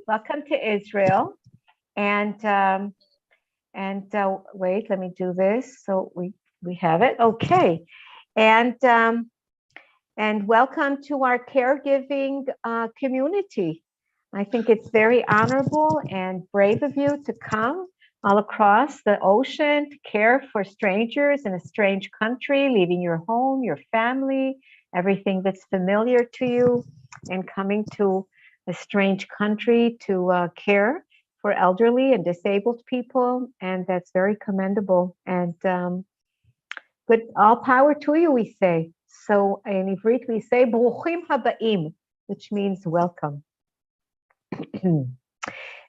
welcome to Israel. And wait, let me do this. So we have it. Okay. And welcome to our caregiving community. I think it's very honorable and brave of you to come all across the ocean to care for strangers in a strange country, leaving your home, your family, everything that's familiar to you, and coming to a strange country to care for elderly and disabled people. And that's very commendable. And good, all power to you, we say. So in Ivrit, we say, Bruchim habaim, which means welcome.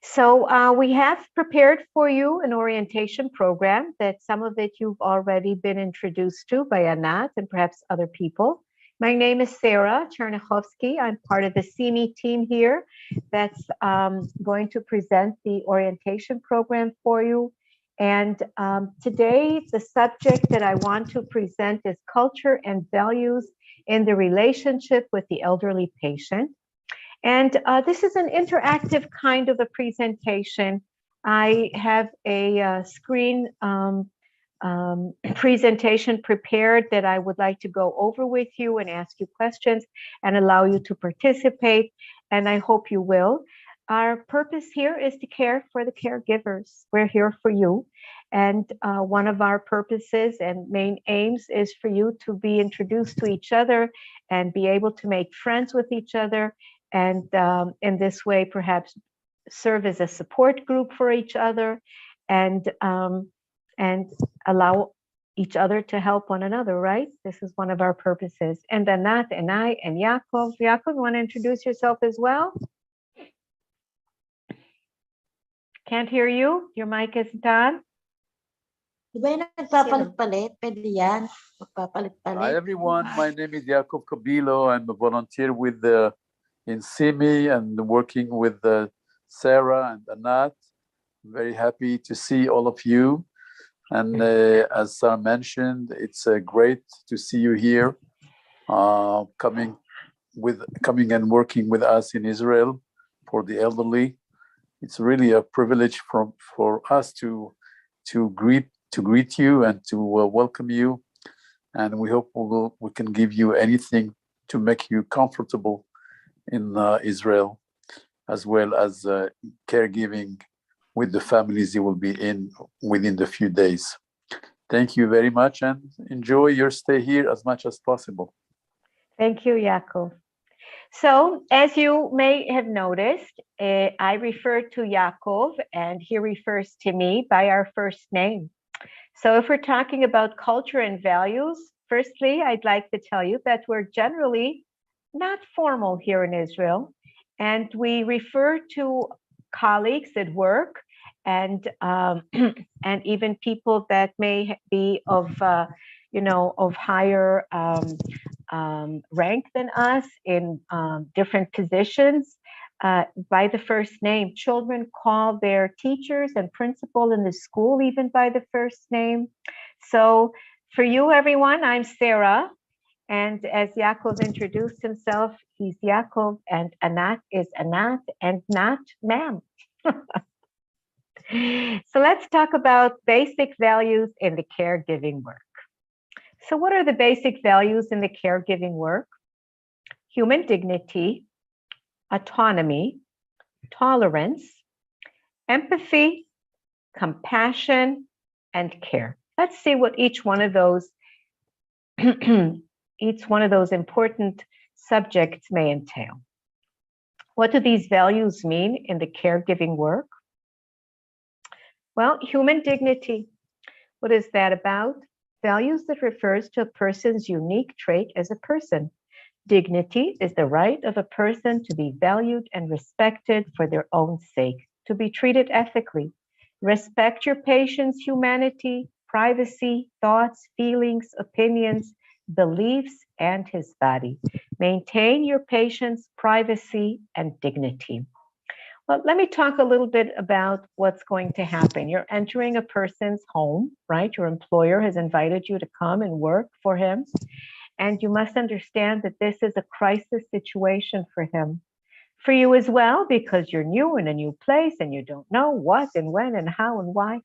So we have prepared for you an orientation program that some of it you've already been introduced to by Anat and perhaps other people. My name is Sarah Chernichovsky. I'm part of the CME team here that's going to present the orientation program for you. And today, the subject that I want to present is culture and values in the relationship with the elderly patient. And this is an interactive kind of a presentation. I have a screen presentation prepared that I would like to go over with you and ask you questions and allow you to participate, and I hope you will. Our purpose here is to care for the caregivers. We're here for you. And one of our purposes and main aims is for you to be introduced to each other and be able to make friends with each other. And in this way, perhaps serve as a support group for each other and allow each other to help one another, right? This is one of our purposes. And Anat and I and Yaakov. Yaakov, you want to introduce yourself as well? Can't hear you. Your mic isn't on. Hi everyone, my name is Yaakov Kabilo. I'm a volunteer with in CME and working with Sarah and Anat. I'm very happy to see all of you. And as Sarah mentioned, it's great to see you here, coming and working with us in Israel for the elderly. It's really a privilege for us to greet you and to welcome you, and we hope we can give you anything to make you comfortable in Israel, as well as caregiving with the families you will be in within the few days. Thank you very much, and enjoy your stay here as much as possible. Thank you, Yaakov. So, as you may have noticed, I refer to Yaakov and he refers to me by our first name. So if we're talking about culture and values, firstly, I'd like to tell you that we're generally not formal here in Israel, and we refer to colleagues at work and and even people that may be of higher rank than us in different positions by the first name. Children call their teachers and principal in the school even by the first name. So for you, everyone, I'm Sarah. And as Yaakov introduced himself, he's Yaakov, and Anat is Anat, and Nat, ma'am. So let's talk about basic values in the caregiving work. So what are the basic values in the caregiving work? Human dignity, autonomy, tolerance, empathy, compassion, and care. Let's see what each one of those important subjects may entail. What do these values mean in the caregiving work? Well, human dignity. What is that about? Values that refers to a person's unique trait as a person. Dignity is the right of a person to be valued and respected for their own sake, to be treated ethically. Respect your patient's humanity, privacy, thoughts, feelings, opinions, beliefs, and his body. Maintain your patient's privacy and dignity. Well, let me talk a little bit about what's going to happen. You're entering a person's home, right? Your employer has invited you to come and work for him. And you must understand that this is a crisis situation for him. For you as well, because you're new in a new place and you don't know what and when and how and why.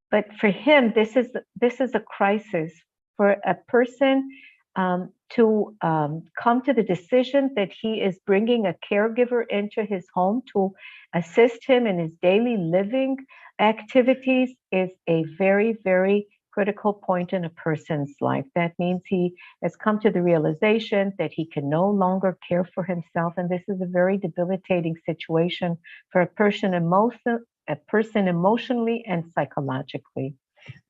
But for him, this is a crisis for a person to come to the decision that he is bringing a caregiver into his home to assist him in his daily living activities is a very, very critical point in a person's life. That means he has come to the realization that he can no longer care for himself. And this is a very debilitating situation for a person emotionally and psychologically.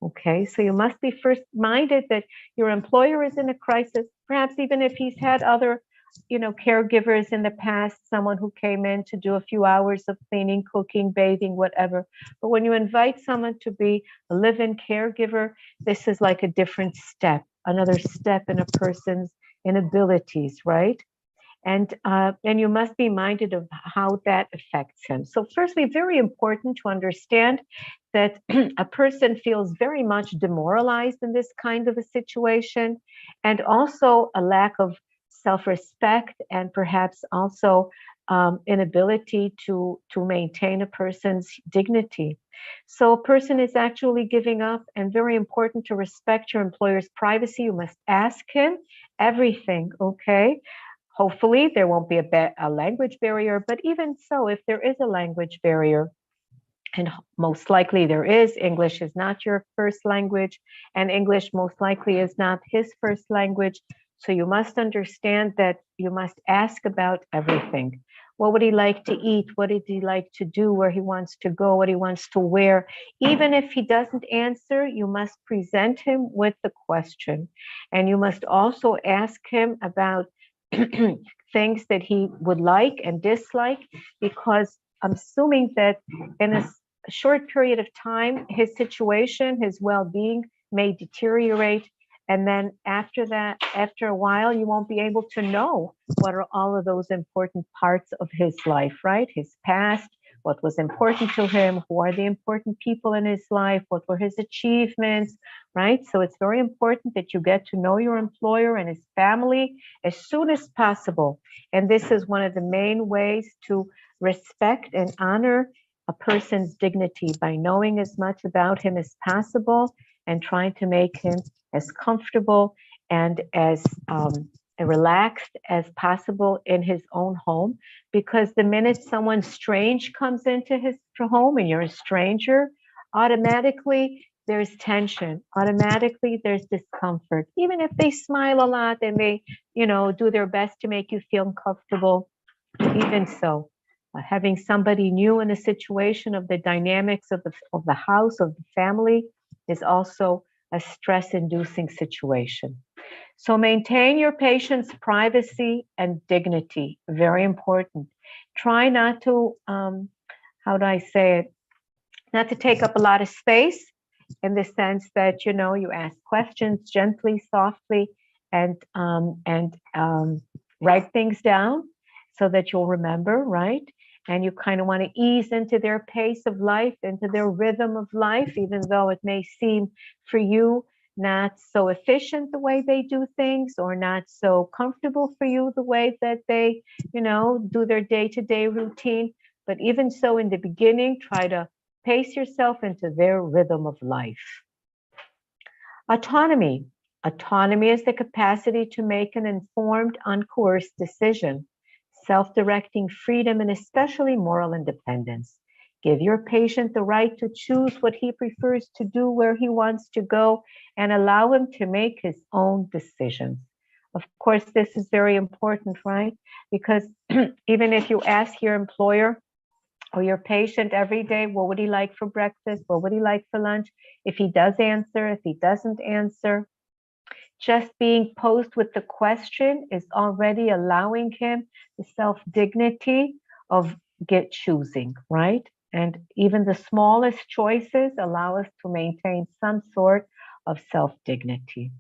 Okay, so you must be first minded that your employer is in a crisis, perhaps even if he's had other, caregivers in the past, someone who came in to do a few hours of cleaning, cooking, bathing, whatever. But when you invite someone to be a live-in caregiver, this is like a different step, another step in a person's inabilities, right? And you must be minded of how that affects him. So firstly, very important to understand that a person feels very much demoralized in this kind of a situation, and also a lack of self-respect, and perhaps also inability to maintain a person's dignity. So a person is actually giving up, and very important to respect your employer's privacy. You must ask him everything, okay? Hopefully, there won't be a language barrier, but even so, if there is a language barrier, and most likely there is, English is not your first language, and English most likely is not his first language. So you must understand that you must ask about everything. What would he like to eat? What did he like to do? Where he wants to go? What he wants to wear? Even if he doesn't answer, you must present him with the question. And you must also ask him about things that he would like and dislike, because I'm assuming that in a short period of time, his situation, his well-being may deteriorate. And then after that, after a while, you won't be able to know what are all of those important parts of his life, right? His past, what was important to him, who are the important people in his life, what were his achievements, right? So it's very important that you get to know your employer and his family as soon as possible. And this is one of the main ways to respect and honor a person's dignity, by knowing as much about him as possible and trying to make him as comfortable and as relaxed as possible in his own home. Because the minute someone strange comes into his home and you're a stranger, automatically there's tension, automatically there's discomfort. Even if they smile a lot and they, do their best to make you feel comfortable, even so, having somebody new in a situation of the dynamics of the house, of the family, is also a stress-inducing situation. So maintain your patient's privacy and dignity, very important. Try not to, how do I say it, not to take up a lot of space, in the sense that, you ask questions gently, softly, and write things down so that you'll remember, right? And you kind of want to ease into their pace of life, into their rhythm of life, even though it may seem for you not so efficient the way they do things, or not so comfortable for you the way that they, do their day-to-day routine. But even so, in the beginning, try to pace yourself into their rhythm of life. Autonomy. Autonomy is the capacity to make an informed, uncoerced decision, self-directing freedom, and especially moral independence. Give your patient the right to choose what he prefers to do, where he wants to go, and allow him to make his own decisions. Of course, this is very important, right? Because even if you ask your employer or your patient every day, what would he like for breakfast? What would he like for lunch? If he does answer, if he doesn't answer, just being posed with the question is already allowing him the self-dignity of choosing, right? And even the smallest choices allow us to maintain some sort of self-dignity.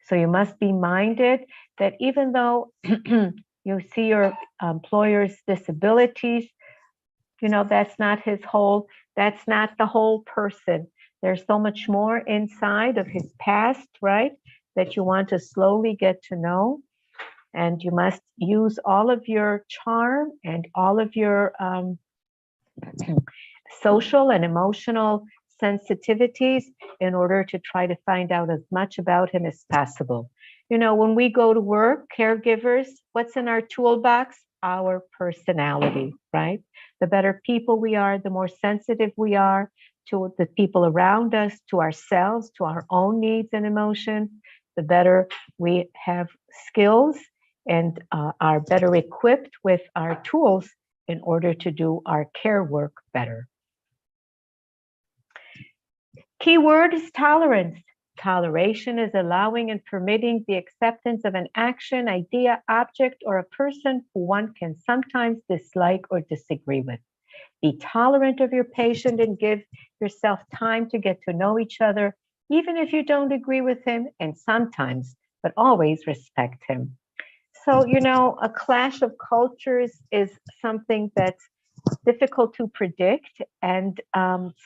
So you must be minded that even though you see your employer's disabilities, that's not that's not the whole person. There's so much more inside of his past, right? That you want to slowly get to know. And you must use all of your charm and all of your social and emotional sensitivities in order to try to find out as much about him as possible. You know, when we go to work, caregivers, what's in our toolbox? Our personality, right? The better people we are, the more sensitive we are to the people around us, to ourselves, to our own needs and emotions, the better we have skills and are better equipped with our tools in order to do our care work better. Key word is tolerance. Toleration is allowing and permitting the acceptance of an action, idea, object, or a person who one can sometimes dislike or disagree with. Be tolerant of your patient and give yourself time to get to know each other, even if you don't agree with him, and sometimes, but always respect him. So, you know, a clash of cultures is something that's difficult to predict, and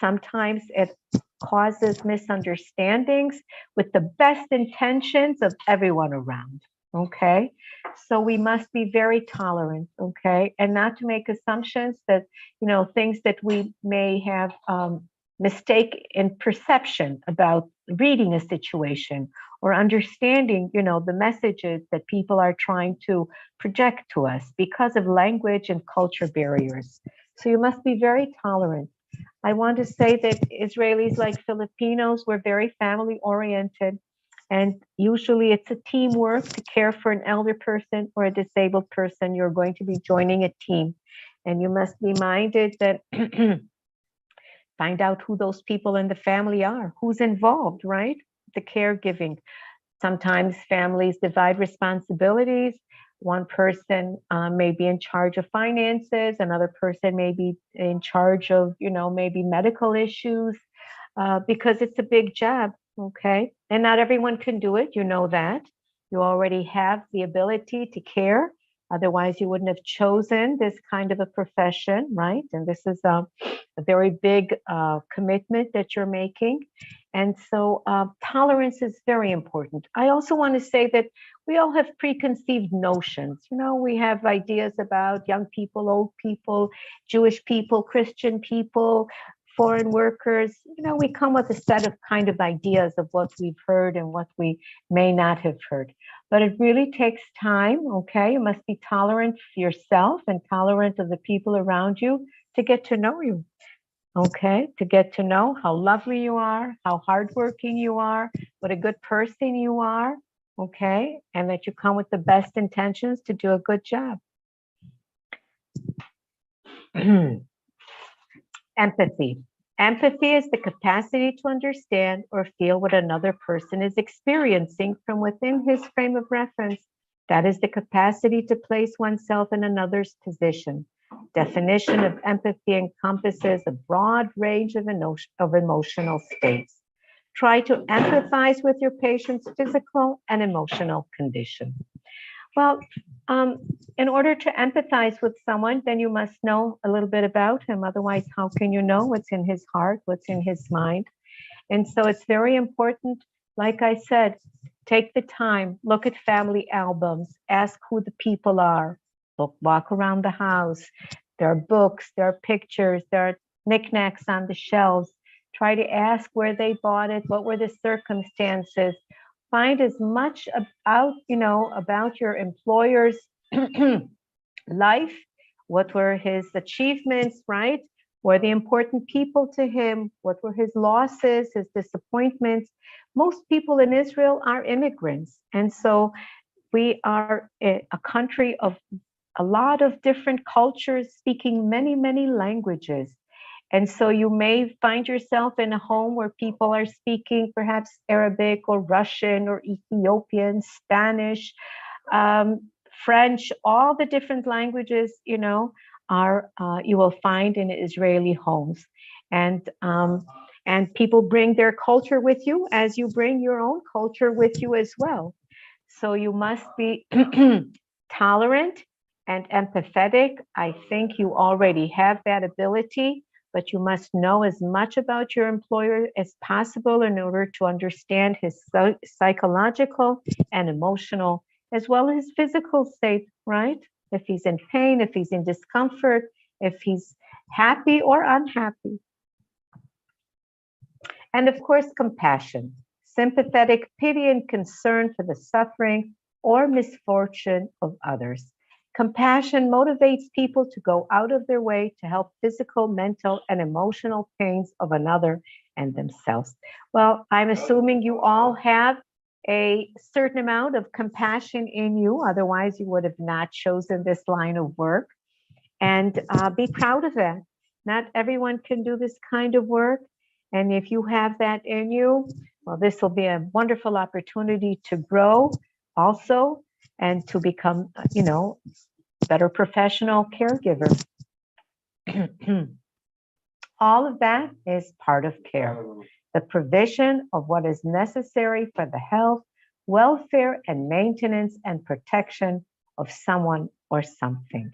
sometimes it causes misunderstandings with the best intentions of everyone around. Okay, so we must be very tolerant, okay, and not to make assumptions that, you know, things that we may have mistake in perception about reading a situation or understanding, you know, the messages that people are trying to project to us because of language and culture barriers. So you must be very tolerant. I want to say that Israelis, like Filipinos, we're very family oriented. And usually it's a teamwork to care for an elder person or a disabled person. You're going to be joining a team. And you must be minded that find out who those people in the family are, who's involved, right? The caregiving. Sometimes families divide responsibilities. One person may be in charge of finances, another person may be in charge of, you know, maybe medical issues, because it's a big job, okay? And not everyone can do it, you know that. You already have the ability to care. Otherwise, you wouldn't have chosen this kind of a profession, right? And this is a very big commitment that you're making. And so tolerance is very important. I also want to say that we all have preconceived notions. You know, we have ideas about young people, old people, Jewish people, Christian people, foreign workers. You know, we come with a set of kind of ideas of what we've heard and what we may not have heard. But it really takes time, okay? You must be tolerant of yourself and tolerant of the people around you to get to know you. Okay, to get to know how lovely you are, how hardworking you are, what a good person you are, okay, and that you come with the best intentions to do a good job. Empathy. Empathy is the capacity to understand or feel what another person is experiencing from within his frame of reference. That is the capacity to place oneself in another's position. Definition of empathy encompasses a broad range of emotional states. Try to empathize with your patient's physical and emotional condition. Well, in order to empathize with someone, then you must know a little bit about him. Otherwise, how can you know what's in his heart, what's in his mind? And so it's very important, like I said, take the time, look at family albums, ask who the people are, walk around the house. There are books, there are pictures, there are knickknacks on the shelves. Try to ask where they bought it, what were the circumstances. Find as much about, you know, about your employer's life, what were his achievements, right? Were the important people to him? What were his losses, his disappointments? Most people in Israel are immigrants. And so we are a country of a lot of different cultures speaking many, many languages. And so you may find yourself in a home where people are speaking perhaps Arabic or Russian or Ethiopian, Spanish, French, all the different languages, you know, are you will find in Israeli homes. And people bring their culture with you as you bring your own culture with you as well. So you must be tolerant and empathetic. I think you already have that ability, but you must know as much about your employer as possible in order to understand his psychological and emotional as well as his physical state, right? If he's in pain, if he's in discomfort, if he's happy or unhappy. And of course, compassion, sympathetic pity and concern for the suffering or misfortune of others. Compassion motivates people to go out of their way to help physical, mental, and emotional pains of another and themselves. Well, I'm assuming you all have a certain amount of compassion in you, otherwise you would have not chosen this line of work. And be proud of that. Not everyone can do this kind of work. And if you have that in you, well, this will be a wonderful opportunity to grow also and to become, better professional caregiver. All of that is part of care, the provision of what is necessary for the health, welfare, and maintenance and protection of someone or something.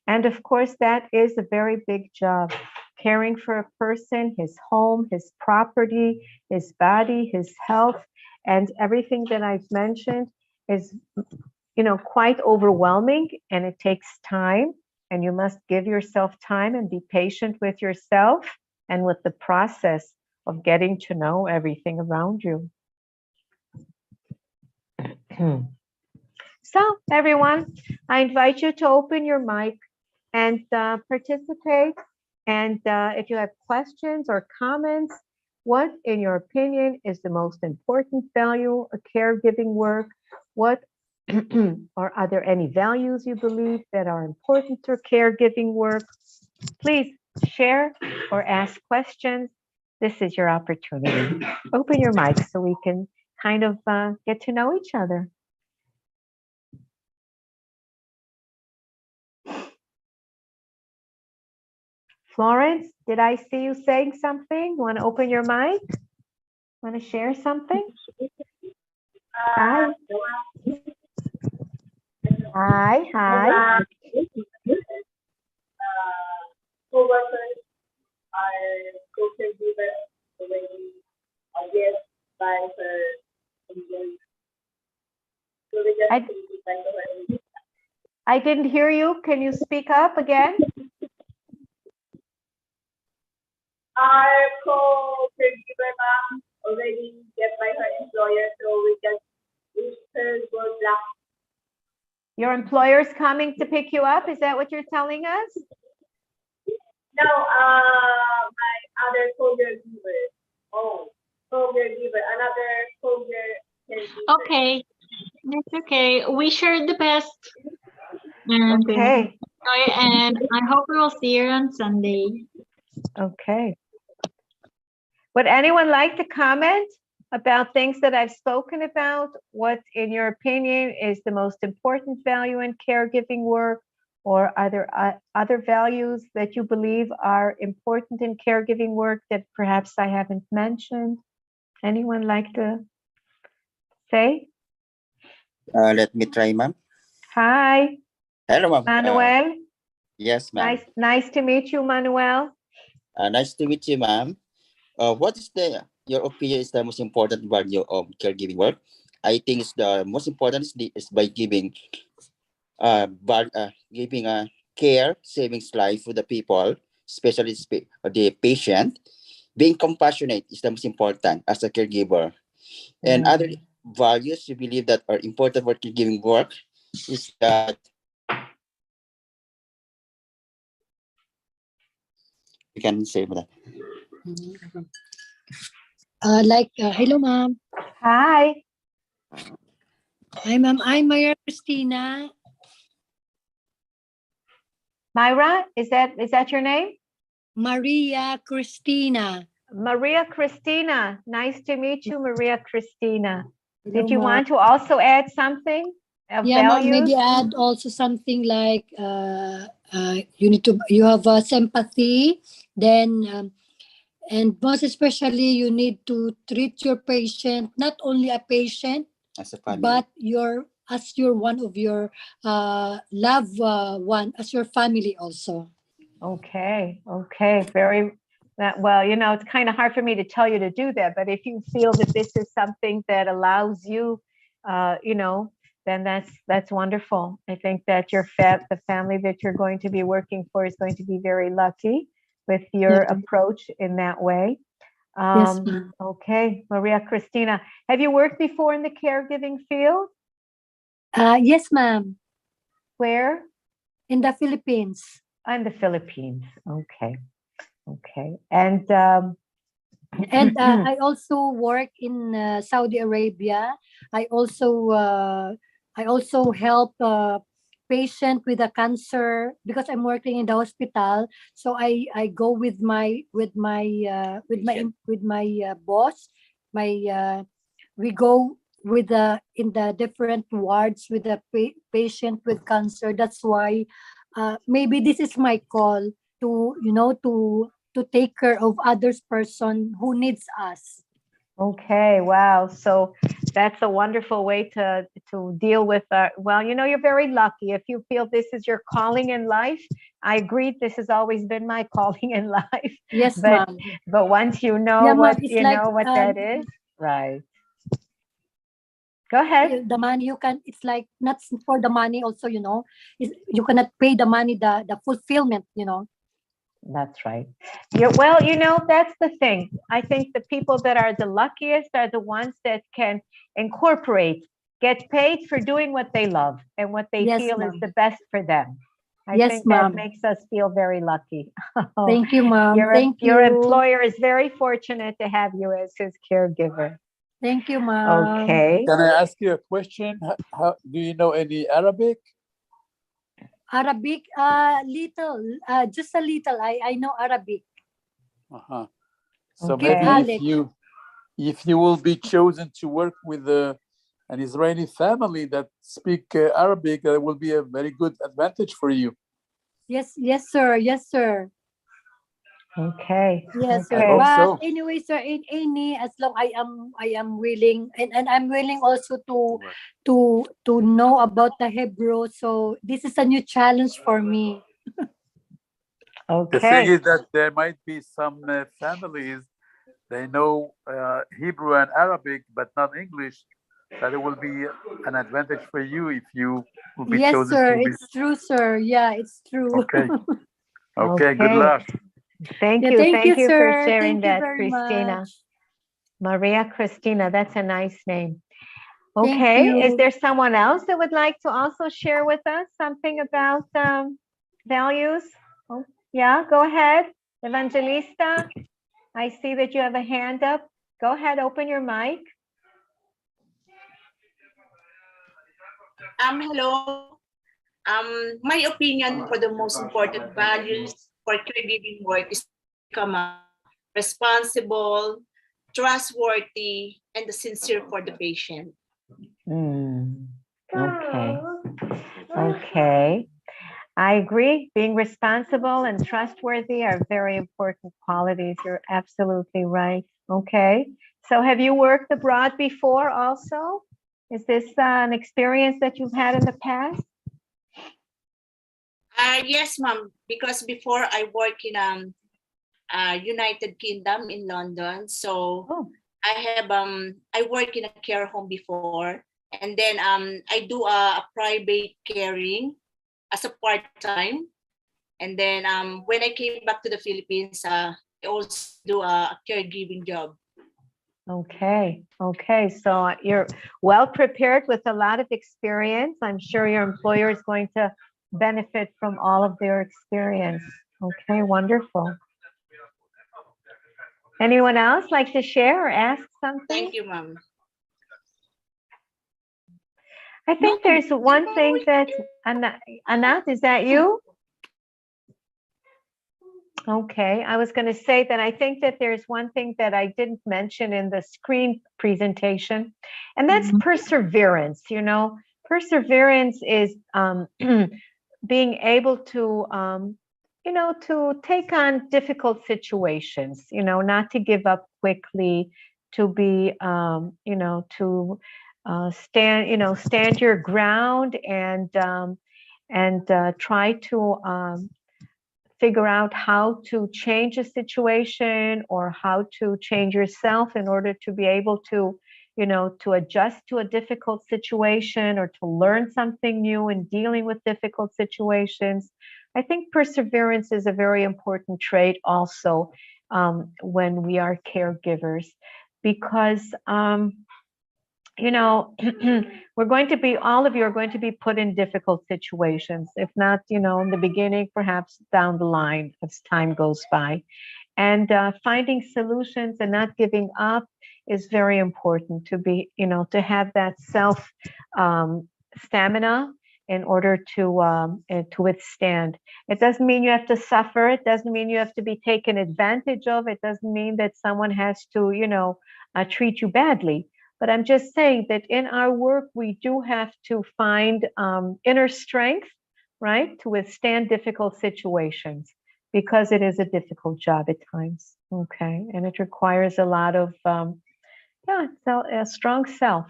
And of course, that is a very big job, caring for a person, his home, his property, his body, his health, and everything that I've mentioned is, quite overwhelming, and it takes time, and you must give yourself time and be patient with yourself and with the process of getting to know everything around you. So, everyone, I invite you to open your mic and participate. And if you have questions or comments, what, in your opinion, is the most important value of caregiving work? What or are there any values you believe that are important to caregiving work? Please share or ask questions. This is your opportunity. Open your mic so we can kind of get to know each other. Florence, did I see you saying something? Want to open your mic? Want to share something? Hi. Hi. Co-workers are co-caregiver already, yes, by her employees. So they just by her. I didn't hear you. Can you speak up again? Our co-caregiver mom already get by her employer, so we just wish her good luck. Your employer's coming to pick you up? Is that what you're telling us? No, my other co-caregiver. Oh, co-caregiver, another co-caregiver. Okay, that's okay. We share the best. And, Okay. and I hope we will see you on Sunday. Okay. Would anyone like to comment about things that I've spoken about? What, in your opinion, is the most important value in caregiving work? Or are there other values that you believe are important in caregiving work that perhaps I haven't mentioned? Anyone like to say? Let me try, ma'am. Hi. Hello, ma'am. Manuel. Yes, ma'am. Nice to meet you, Manuel. Nice to meet you, ma'am. What is your opinion is the most important value of caregiving work? I think it's the most important is by giving care, saving life for the people, especially the patient. Being compassionate is the most important as a caregiver. And other values you believe that are important for caregiving work is that you can say that. Hello, ma'am. Hi. Hi, ma'am. I'm Maria Christina. Myra, is that your name? Maria Christina. Maria Christina. Nice to meet you, Maria Christina. Hello, Did you ma'am. want to also add something of Yeah, ma'am. values? Maybe add also something like you have sympathy, then and most especially you need to treat your patient not only a patient As a family. but as your one of your loved one, as your family also. Okay. Very well, it's kind of hard for me to tell you to do that, but if you feel that this is something that allows you, then that's wonderful. I think that the family that you're going to be working for is going to be very lucky with your Yeah. approach in that way. Yes, ma'am. Okay, Maria Cristina, have you worked before in the caregiving field? Yes, ma'am. Where? In the Philippines. In the Philippines. Okay, okay, and And I also work in Saudi Arabia. I also help patient with a cancer because I'm working in the hospital. So I go with my boss. My We go with the in the different wards with the patient with cancer. That's why maybe this is my call to to take care of others person who needs us. okay, wow. So that's a wonderful way to deal with well, you know, you're very lucky if you feel this is your calling in life. I agree, this has always been my calling in life. Yes, But ma'am. once you know Yeah, ma'am. what It's you like know what that is, right. Go ahead. the money you can. It's like not for the money. Also, you cannot pay the money the fulfillment. That's right. Well, you know, that's the thing. I think the people that are the luckiest are the ones that can incorporate, get paid for doing what they love and what they Yes, feel is ma'am. the best for them. I Yes, think that ma'am. makes us feel very lucky. Thank you, ma'am. Thank Your you. employer is very fortunate to have you as his caregiver. Thank you, ma'am. Okay. Can I ask you a question? How do you know any Arabic? Arabic, little, just a little. I know Arabic. Uh-huh. So Keep Okay. maybe Halek. if you will be chosen to work with an Israeli family that speak Arabic, that will be a very good advantage for you. Yes, yes, sir. Yes, sir. Okay. Yes, I sir. hope Okay. But so. anyway, sir, in any as long I am willing, and I'm willing also to know about the Hebrew. So this is a new challenge for me. The thing Okay. is that there might be some families, they know Hebrew and Arabic, but not English. That it will be an advantage for you if you will be Yes, chosen sir. to be. It's true, sir. Yeah, it's true. Okay. Okay. Good Okay. luck. Thank Yeah, you. thank you, Thank you for sir. sharing Thank you that, very Christina. much. Maria Cristina, that's a nice name. Thank Okay, is you. there someone else that would like to also share with us something about values? Oh, yeah, go ahead. Evangelista, I see that you have a hand up. Go ahead, open your mic. Hello. My opinion for the most important values for caregiving work is become responsible, trustworthy, and sincere for the patient. Okay. Okay. I agree. Being responsible and trustworthy are very important qualities. You're absolutely right. Okay. So have you worked abroad before also? Is this an experience that you've had in the past? Yes, ma'am. Because before I work in United Kingdom in London, so I work in a care home before, and then I do a private caring as a part time, and then when I came back to the Philippines, I also do a caregiving job. Okay. Okay. So you're well prepared with a lot of experience. I'm sure your employer is going to benefit from all of their experience. Okay. Wonderful. Anyone else like to share or ask something? Thank you, ma'am. I think there's one thing that, Anat, is that you? Okay, I was going to say that I think that there's one thing that I didn't mention in the screen presentation, and that's perseverance. You know, perseverance is being able to, to take on difficult situations, not to give up quickly, to be, to stand your ground and try to figure out how to change a situation or how to change yourself in order to be able to to adjust to a difficult situation or to learn something new in dealing with difficult situations. I think perseverance is a very important trait also when we are caregivers, because we're going to be, all of you are going to be put in difficult situations, if not, in the beginning, perhaps down the line as time goes by. And finding solutions and not giving up is very important, to be, to have that self stamina in order to withstand. It doesn't mean you have to suffer. It doesn't mean you have to be taken advantage of. It doesn't mean that someone has to, treat you badly. But I'm just saying that in our work, we do have to find inner strength, right, to withstand difficult situations, because it is a difficult job at times. Okay. And it requires a lot of, a strong self.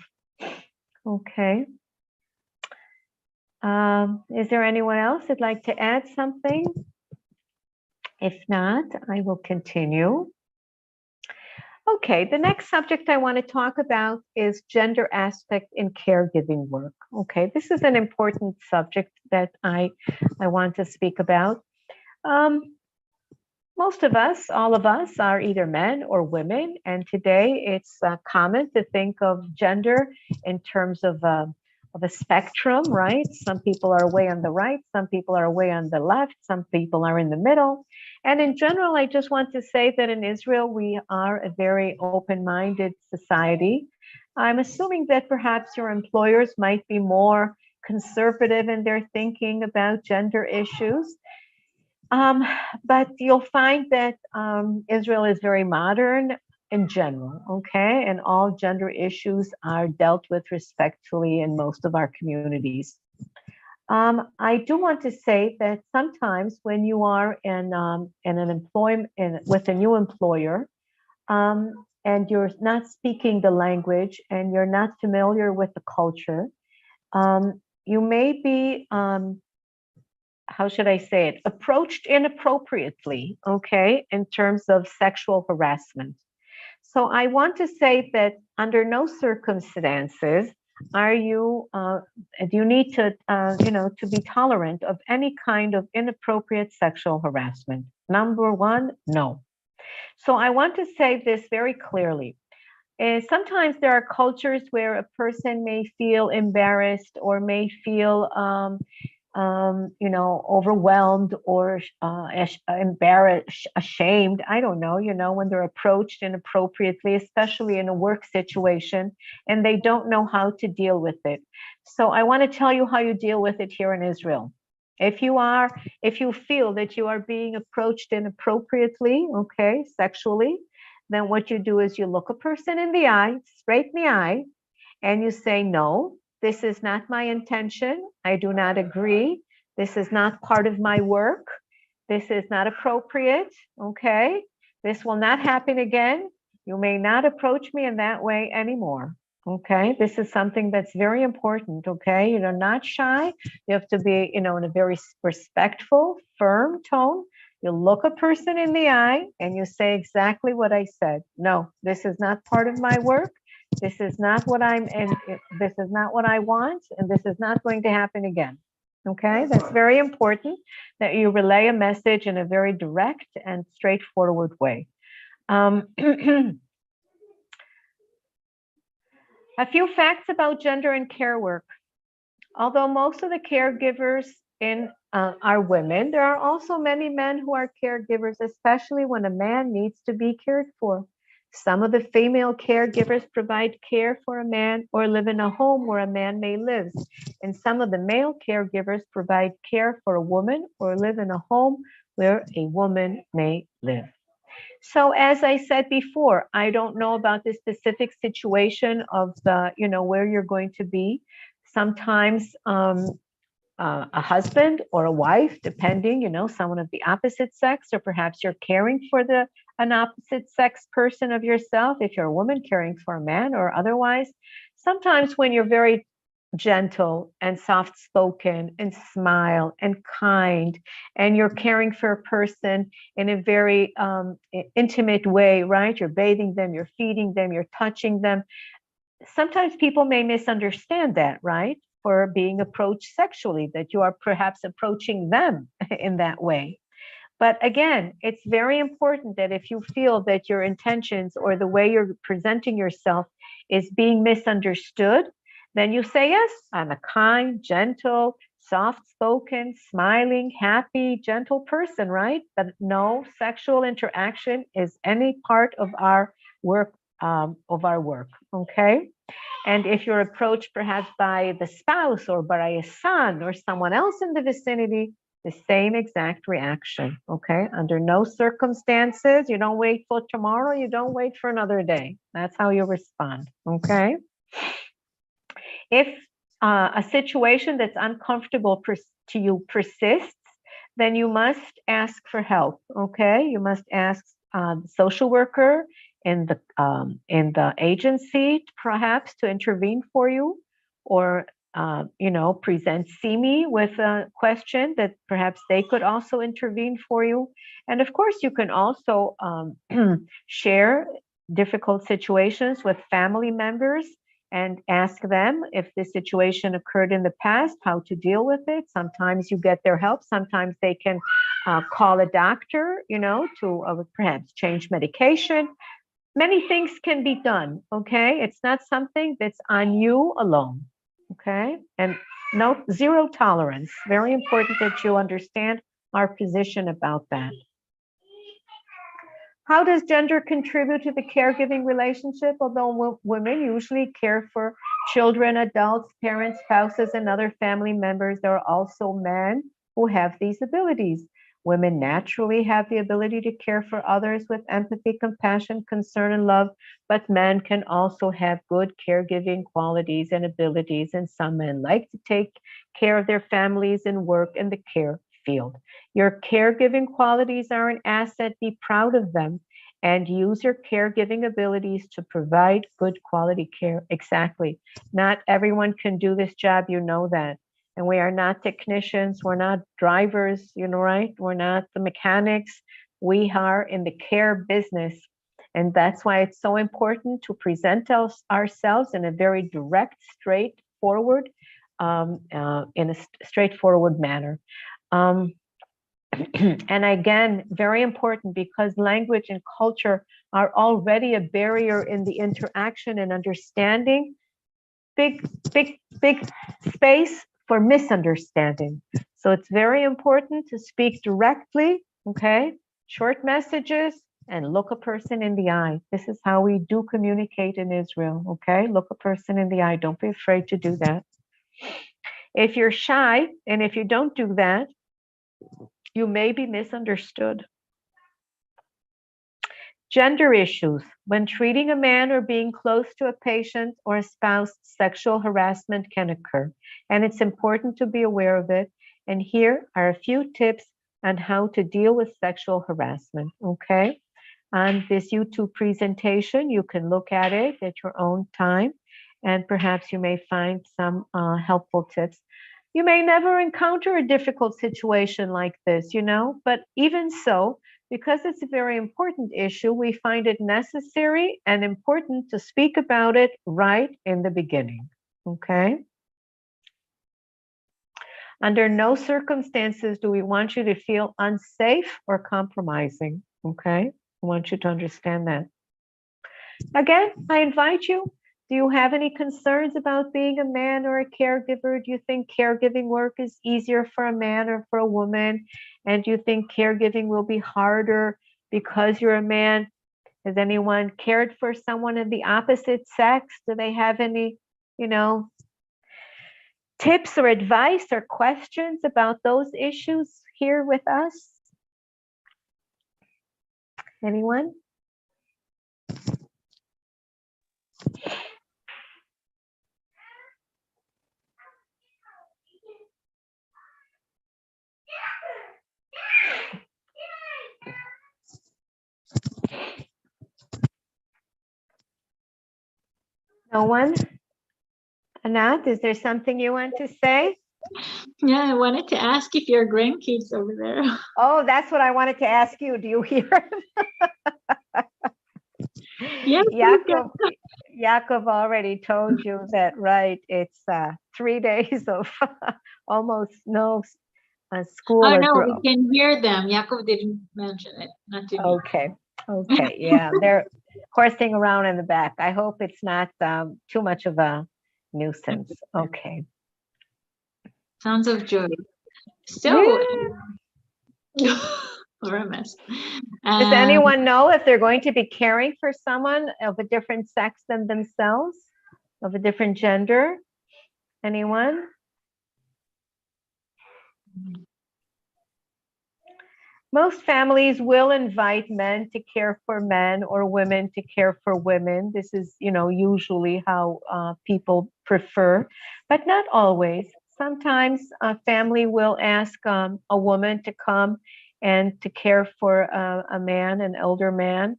Okay. Is there anyone else that'd like to add something? If not, I will continue. Okay, the next subject I want to talk about is gender aspect in caregiving work. Okay, this is an important subject that I want to speak about. Most of us, all of us, are either men or women, and today it's common to think of gender in terms of a spectrum, right? Some people are way on the right, some people are way on the left, some people are in the middle. And in general, I just want to say that in Israel, we are a very open-minded society. I'm assuming that perhaps your employers might be more conservative in their thinking about gender issues. But you'll find that Israel is very modern in general, okay? And all gender issues are dealt with respectfully in most of our communities. I do want to say that sometimes when you are in an employment with a new employer, and you're not speaking the language and you're not familiar with the culture, you may be, how should I say it, approached inappropriately, okay, in terms of sexual harassment. So I want to say that under no circumstances do you need to, to be tolerant of any kind of inappropriate sexual harassment. Number one, no. So I want to say this very clearly. Sometimes there are cultures where a person may feel embarrassed or may feel overwhelmed or embarrassed, ashamed. I don't know, when they're approached inappropriately, especially in a work situation, and they don't know how to deal with it. So I want to tell you how you deal with it here in Israel. If you feel that you are being approached inappropriately, okay, sexually, then what you do is you look a person in the eye, straight in the eye, and you say, no, this is not my intention. I do not agree. This is not part of my work. This is not appropriate, okay? This will not happen again. You may not approach me in that way anymore, okay? This is something that's very important, okay? Not shy. You have to be, in a very respectful, firm tone. You look a person in the eye and you say exactly what I said. No, this is not part of my work. This is not what this is not what I want, and this is not going to happen again. Okay, that's very important that you relay a message in a very direct and straightforward way. A few facts about gender and care work. Although most of the caregivers are women, there are also many men who are caregivers, especially when a man needs to be cared for. Some of the female caregivers provide care for a man or live in a home where a man may live. And some of the male caregivers provide care for a woman or live in a home where a woman may live. So as I said before, I don't know about the specific situation of where you're going to be. Sometimes a husband or a wife, depending, someone of the opposite sex, or perhaps you're caring for an opposite sex person of yourself, if you're a woman caring for a man or otherwise. Sometimes when you're very gentle and soft-spoken and smile and kind, and you're caring for a person in a very intimate way, right? You're bathing them, you're feeding them, you're touching them. sometimes people may misunderstand that, right? For being approached sexually, that you are perhaps approaching them in that way. But again, it's very important that if you feel that your intentions or the way you're presenting yourself is being misunderstood, then you say, yes, I'm a kind, gentle, soft-spoken, smiling, happy, gentle person, right? But no sexual interaction is any part of our work, okay? And if you're approached perhaps by the spouse or by a son or someone else in the vicinity, the same exact reaction, okay? Under no circumstances, you don't wait for tomorrow, you don't wait for another day. That's how you respond, okay? If a situation that's uncomfortable to you persists, then you must ask for help, okay? You must ask the social worker in the agency perhaps to intervene for you, or present CME with a question that perhaps they could also intervene for you. And of course, you can also share difficult situations with family members and ask them if this situation occurred in the past, how to deal with it. Sometimes you get their help. Sometimes they can call a doctor, to perhaps change medication. Many things can be done, okay? It's not something that's on you alone, okay? And zero tolerance. Very important that you understand our position about that. How does gender contribute to the caregiving relationship? Although women usually care for children, adults, parents, spouses, and other family members, there are also men who have these abilities. Women naturally have the ability to care for others with empathy, compassion, concern, and love, but men can also have good caregiving qualities and abilities, and some men like to take care of their families and work in the care field. Your caregiving qualities are an asset. Be proud of them and use your caregiving abilities to provide good quality care. Exactly. Not everyone can do this job, you know that. And we are not technicians, we're not drivers, right? We're not the mechanics. We are in the care business. And that's why it's so important to present ourselves in a very direct, straightforward, in a straightforward manner. And again, very important, because language and culture are already a barrier in the interaction and understanding. Big space for misunderstanding. So it's very important to speak directly, okay? Short messages, and look a person in the eye. This is how we do communicate in Israel, okay? Look a person in the eye. Don't be afraid to do that. If you're shy, and if you don't do that, you may be misunderstood. Gender issues. When treating a man or being close to a patient or a spouse, sexual harassment can occur, and it's important to be aware of it. And here are a few tips on how to deal with sexual harassment, okay? On this YouTube presentation, you can look at it at your own time, and perhaps you may find some helpful tips. You may never encounter a difficult situation like this, but even so, because it's a very important issue, we find it necessary and important to speak about it right in the beginning, okay? Under no circumstances do we want you to feel unsafe or compromising, okay? I want you to understand that. Again, I invite you. Do you have any concerns about being a man or a caregiver? Do you think caregiving work is easier for a man or for a woman? And do you think caregiving will be harder because you're a man? Has anyone cared for someone of the opposite sex? Do they have any, tips or advice or questions about those issues here with us? Anyone? No one? Anat, is there something you want to say? Yeah, I wanted to ask if your grandkids over there. Oh, that's what I wanted to ask you. Do you hear it? Yes, Yaakov already told you that, right? It's 3 days of almost no school Oh or no, we can hear them. Yaakov didn't mention it, not to me. Okay. Okay. Yeah. They're horsing around in the back. I hope it's not too much of a nuisance. Okay. Sounds of joy. So, Yeah. or a mess. Does anyone know if they're going to be caring for someone of a different sex than themselves, of a different gender? Anyone? Most families will invite men to care for men or women to care for women. This is, usually how people prefer, but not always. Sometimes a family will ask a woman to come and to care for a man, an elder man.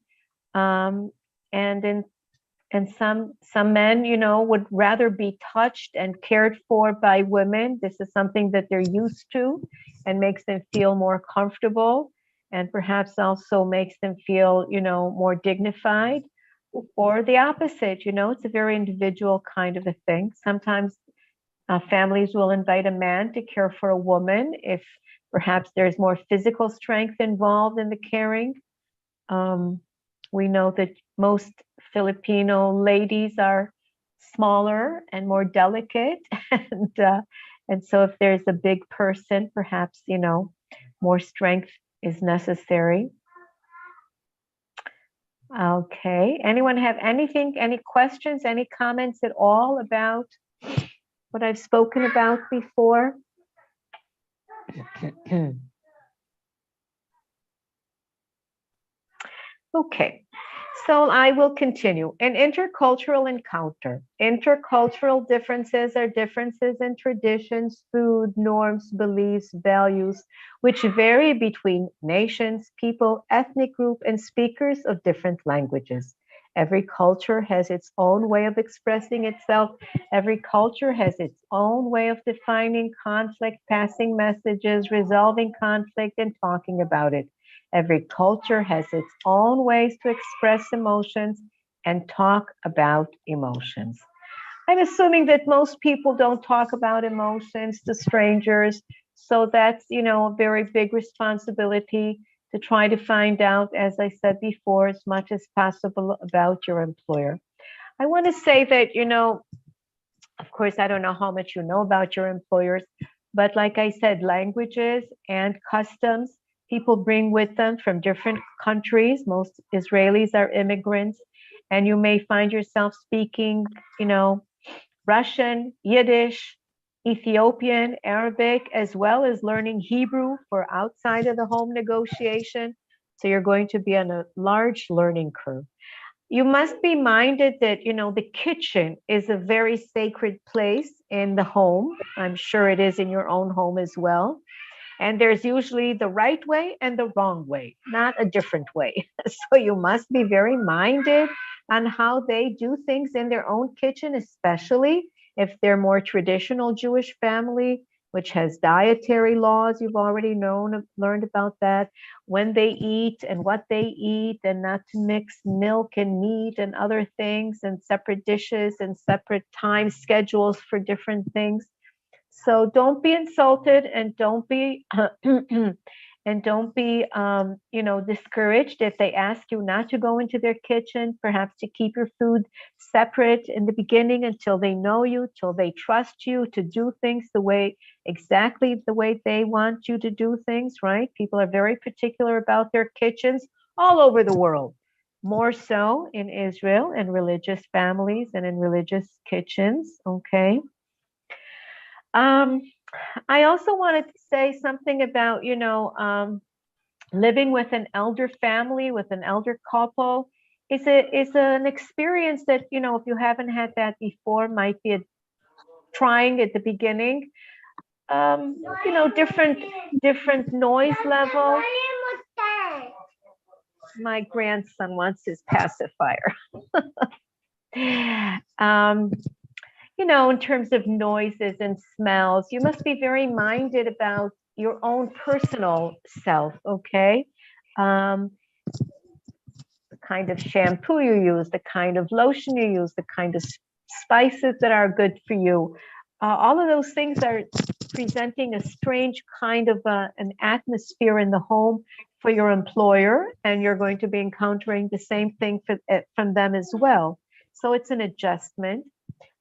And in and some men, would rather be touched and cared for by women. This is something that they're used to and makes them feel more comfortable, and perhaps also makes them feel, more dignified. Or the opposite, it's a very individual kind of a thing. Sometimes families will invite a man to care for a woman if perhaps there's more physical strength involved in the caring. We know that most Filipino ladies are smaller and more delicate, and so if there's a big person, perhaps more strength is necessary. Okay. Anyone have anything, any questions, any comments at all about what I've spoken about before? Okay, so I will continue. An intercultural encounter. Intercultural differences are differences in traditions, food, norms, beliefs, values, which vary between nations, people, ethnic group, and speakers of different languages. Every culture has its own way of expressing itself. Every culture has its own way of defining conflict, passing messages, resolving conflict, and talking about it. Every culture has its own ways to express emotions and talk about emotions. I'm assuming that most people don't talk about emotions to strangers. So that's, a very big responsibility to try to find out, as I said before, as much as possible about your employer. I want to say that, of course, I don't know how much you know about your employers, but like I said, languages and customs people bring with them from different countries. Most Israelis are immigrants, and you may find yourself speaking, Russian, Yiddish, Ethiopian, Arabic, as well as learning Hebrew for outside of the home negotiation. So you're going to be on a large learning curve. You must be minded that, the kitchen is a very sacred place in the home. I'm sure it is in your own home as well. And there's usually the right way and the wrong way, not a different way. So you must be very minded on how they do things in their own kitchen, especially if they're more traditional Jewish family, which has dietary laws. You've already learned about that. When they eat and what they eat, and not to mix milk and meat and other things, and separate dishes and separate time schedules for different things. So don't be insulted, and don't be discouraged if they ask you not to go into their kitchen, perhaps to keep your food separate in the beginning until they know you, till they trust you to do things exactly the way they want you to do things, right? People are very particular about their kitchens all over the world, more so in Israel and religious families and in religious kitchens, okay? I also wanted to say something about, living with an elder family, with an elder couple is an experience that, if you haven't had that before, might be trying at the beginning. Different noise level. My grandson wants his pacifier. In terms of noises and smells, you must be very minded about your own personal self, okay? kind of shampoo you use, the kind of lotion you use, the kind of spices that are good for you. All of those things are presenting a strange kind of an atmosphere in the home for your employer, and you're going to be encountering the same thing from them as well. So it's an adjustment.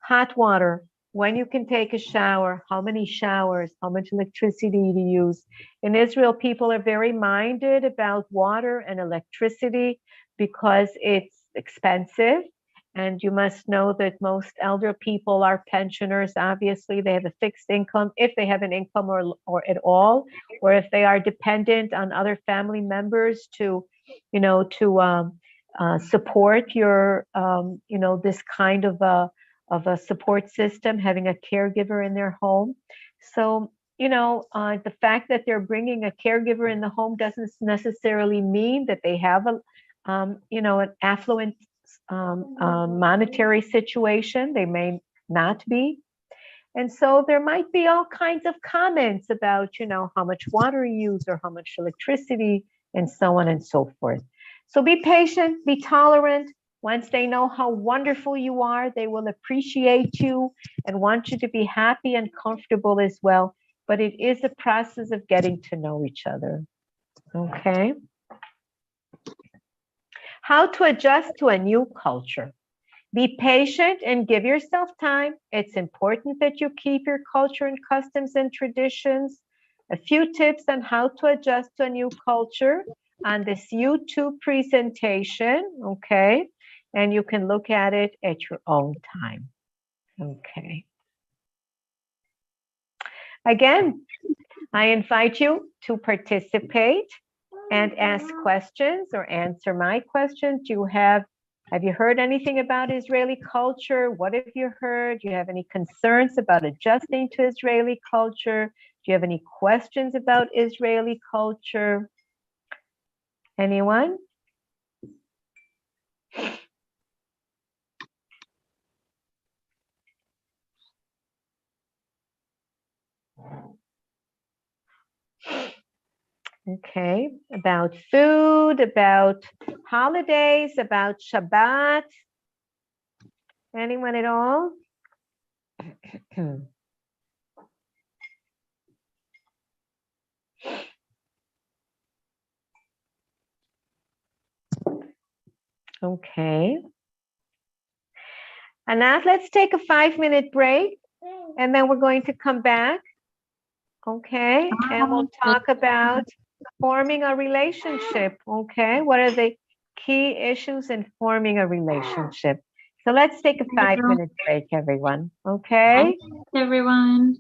Hot water, when you can take a shower, how many showers, how much electricity to use. In Israel, people are very minded about water and electricity because it's expensive. And you must know that most elder people are pensioners. Obviously, they have a fixed income, if they have an income or at all, or if they are dependent on other family members to, support your, this kind of a support system, having a caregiver in their home. So, the fact that they're bringing a caregiver in the home doesn't necessarily mean that they have an affluent monetary situation. They may not be. And so there might be all kinds of comments about, how much water you use or how much electricity and so on and so forth. So be patient, be tolerant. Once they know how wonderful you are, they will appreciate you and want you to be happy and comfortable as well. But it is a process of getting to know each other. Okay. How to adjust to a new culture. Be patient and give yourself time. It's important that you keep your culture and customs and traditions. A few tips on how to adjust to a new culture on this YouTube presentation, okay? And you can look at it at your own time, okay? Again, I invite you to participate and ask questions or answer my questions. Have you heard anything about Israeli culture? What have you heard? Do you have any concerns about adjusting to Israeli culture? Do you have any questions about Israeli culture? Anyone? Okay, about food, about holidays, about Shabbat. Anyone at all? Okay. And now let's take a 5-minute break, and then we're going to come back. Okay, and we'll talk about forming a relationship. Okay, what are the key issues in forming a relationship? So let's take a 5-minute break, everyone. Okay. Everyone.